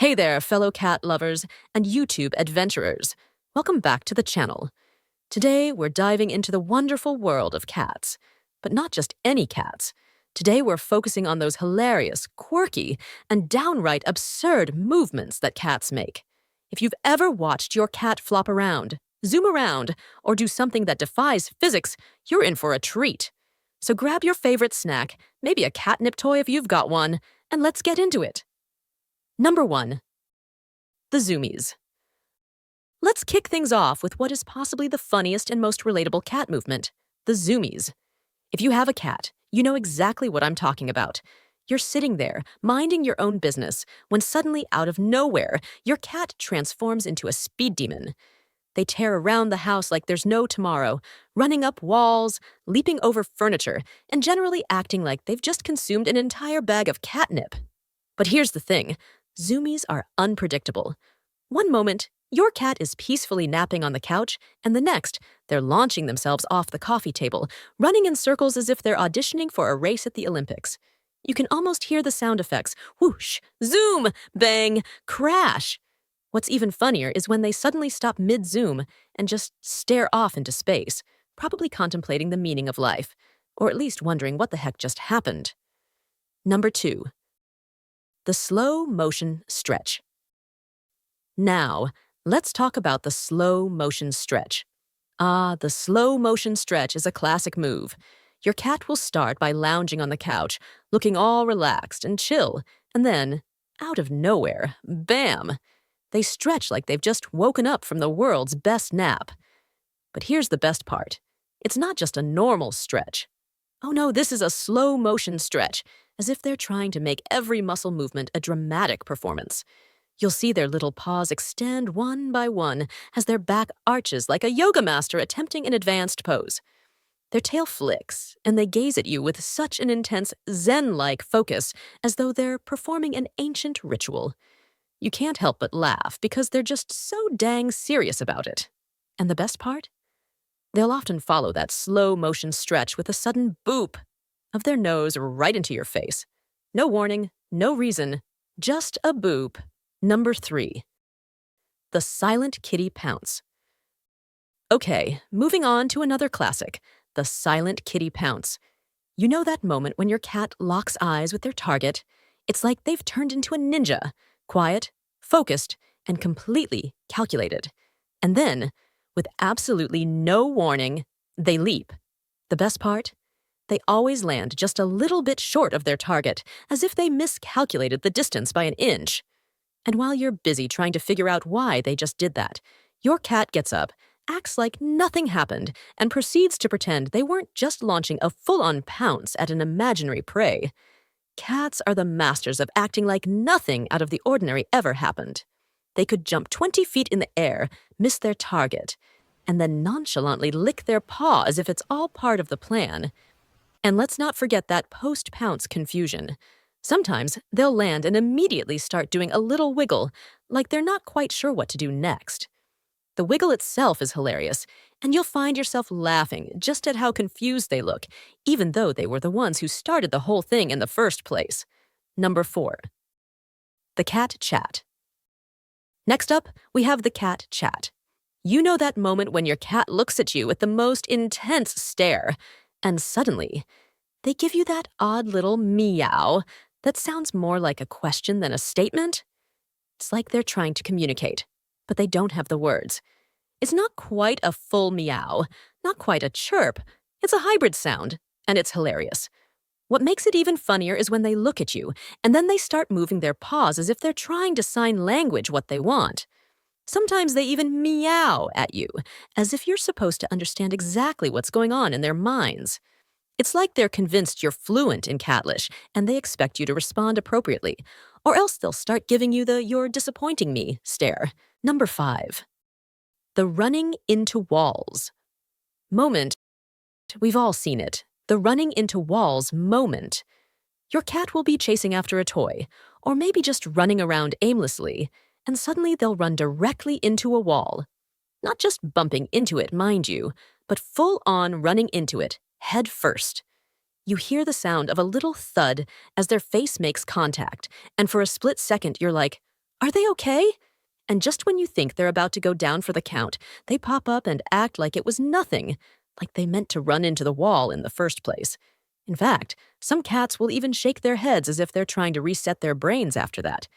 Hey there, fellow cat lovers and YouTube adventurers. Welcome back to the channel. Today, we're diving into the wonderful world of cats. But not just any cats. Today, we're focusing on those hilarious, quirky, and downright absurd movements that cats make. If you've ever watched your cat flop around, zoom around, or do something that defies physics, you're in for a treat. So grab your favorite snack, maybe a catnip toy if you've got one, and let's get into it. Number 1. The Zoomies. Let's kick things off with what is possibly the funniest and most relatable cat movement, the Zoomies. If you have a cat, you know exactly what I'm talking about. You're sitting there, minding your own business, when suddenly, out of nowhere, your cat transforms into a speed demon. They tear around the house like there's no tomorrow, running up walls, leaping over furniture, and generally acting like they've just consumed an entire bag of catnip. But here's the thing. Zoomies are unpredictable. One moment, your cat is peacefully napping on the couch, and the next, they're launching themselves off the coffee table, running in circles as if they're auditioning for a race at the Olympics. You can almost hear the sound effects: whoosh, zoom, bang, crash. What's even funnier is when they suddenly stop mid-zoom and just stare off into space, probably contemplating the meaning of life, or at least wondering what the heck just happened. Number 2. The slow motion stretch. Now, let's talk about the slow motion stretch. The slow motion stretch is a classic move. Your cat will start by lounging on the couch, looking all relaxed and chill, and then, out of nowhere, bam! They stretch like they've just woken up from the world's best nap. But here's the best part. It's not just a normal stretch. Oh no, this is a slow motion stretch, as if they're trying to make every muscle movement a dramatic performance. You'll see their little paws extend one by one as their back arches like a yoga master attempting an advanced pose. Their tail flicks, and they gaze at you with such an intense Zen-like focus as though they're performing an ancient ritual. You can't help but laugh because they're just so dang serious about it. And the best part? They'll often follow that slow motion stretch with a sudden boop of their nose right into your face. No warning, no reason, just a boop. Number 3. The silent kitty pounce. Okay, moving on to another classic, the silent kitty pounce. You know that moment when your cat locks eyes with their target? It's like they've turned into a ninja, quiet, focused, and completely calculated. And then, with absolutely no warning, they leap. The best part? They always land just a little bit short of their target, as if they miscalculated the distance by an inch. And while you're busy trying to figure out why they just did that, your cat gets up, acts like nothing happened, and proceeds to pretend they weren't just launching a full-on pounce at an imaginary prey. Cats are the masters of acting like nothing out of the ordinary ever happened. They could jump 20 feet in the air, miss their target, and then nonchalantly lick their paw as if it's all part of the plan. And let's not forget that post-pounce confusion. Sometimes they'll land and immediately start doing a little wiggle, like they're not quite sure what to do next. The wiggle itself is hilarious, and you'll find yourself laughing just at how confused they look, even though they were the ones who started the whole thing in the first place. Number 4. The cat chat. Next up, we have the cat chat. You know that moment when your cat looks at you with the most intense stare, and suddenly, they give you that odd little meow that sounds more like a question than a statement. It's like they're trying to communicate, but they don't have the words. It's not quite a full meow, not quite a chirp. It's a hybrid sound, and it's hilarious. What makes it even funnier is when they look at you, and then they start moving their paws as if they're trying to sign language what they want. Sometimes they even meow at you, as if you're supposed to understand exactly what's going on in their minds. It's like they're convinced you're fluent in Catlish, and they expect you to respond appropriately, or else they'll start giving you the "you're disappointing me" stare. Number 5. The running into walls moment. We've all seen it. The running into walls moment. Your cat will be chasing after a toy, or maybe just running around aimlessly, and suddenly they'll run directly into a wall. Not just bumping into it, mind you, but full-on running into it, head first. You hear the sound of a little thud as their face makes contact, and for a split second you're like, Are they okay? And just when you think they're about to go down for the count, they pop up and act like it was nothing, like they meant to run into the wall in the first place. In fact, some cats will even shake their heads as if they're trying to reset their brains after that.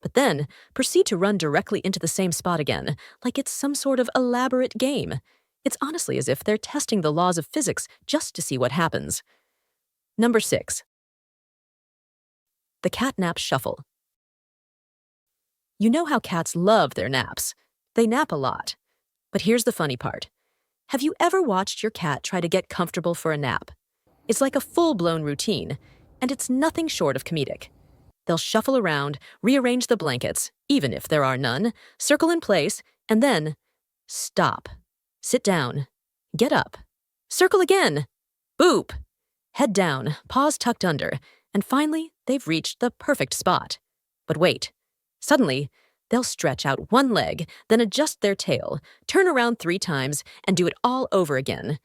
But then proceed to run directly into the same spot again, like it's some sort of elaborate game. It's honestly as if they're testing the laws of physics just to see what happens. Number 6. The cat nap shuffle. You know how cats love their naps. They nap a lot. But here's the funny part. Have you ever watched your cat try to get comfortable for a nap? It's like a full-blown routine, and it's nothing short of comedic. They'll shuffle around, rearrange the blankets, even if there are none, circle in place, and then stop. Sit down. Get up. Circle again. Boop. Head down, paws tucked under, and finally, they've reached the perfect spot. But wait. Suddenly, they'll stretch out one leg, then adjust their tail, turn around 3 times, and do it all over again.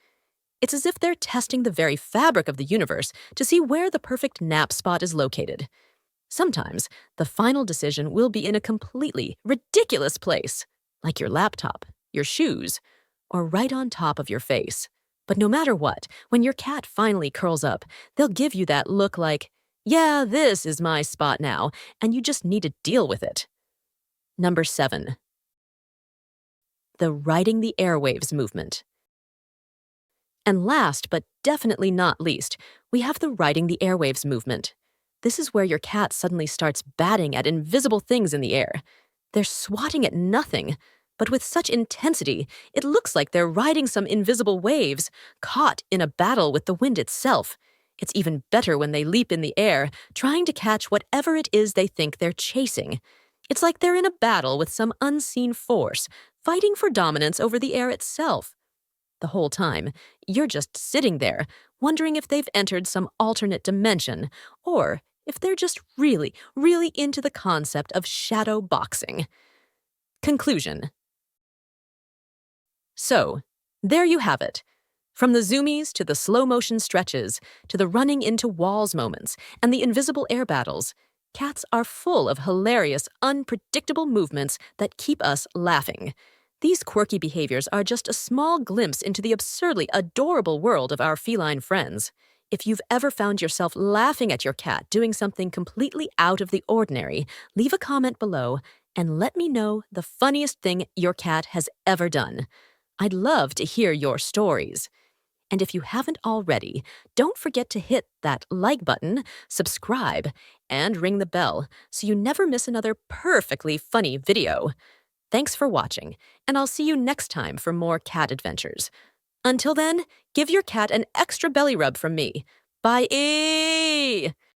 It's as if they're testing the very fabric of the universe to see where the perfect nap spot is located. Sometimes, the final decision will be in a completely ridiculous place, like your laptop, your shoes, or right on top of your face. But no matter what, when your cat finally curls up, they'll give you that look like, yeah, this is my spot now, and you just need to deal with it. Number 7. The riding the airwaves movement. And last, but definitely not least, we have the riding the airwaves movement. This is where your cat suddenly starts batting at invisible things in the air. They're swatting at nothing, but with such intensity, it looks like they're riding some invisible waves, caught in a battle with the wind itself. It's even better when they leap in the air, trying to catch whatever it is they think they're chasing. It's like they're in a battle with some unseen force, fighting for dominance over the air itself. The whole time, you're just sitting there, wondering if they've entered some alternate dimension, or if they're just really, really into the concept of shadow boxing. Conclusion. So, there you have it. From the Zoomies to the slow-motion stretches, to the running into walls moments, and the invisible air battles, cats are full of hilarious, unpredictable movements that keep us laughing. These quirky behaviors are just a small glimpse into the absurdly adorable world of our feline friends. If you've ever found yourself laughing at your cat doing something completely out of the ordinary, leave a comment below and let me know the funniest thing your cat has ever done. I'd love to hear your stories. And if you haven't already, don't forget to hit that like button, subscribe, and ring the bell so you never miss another perfectly funny video. Thanks for watching, and I'll see you next time for more cat adventures. Until then, give your cat an extra belly rub from me. Bye!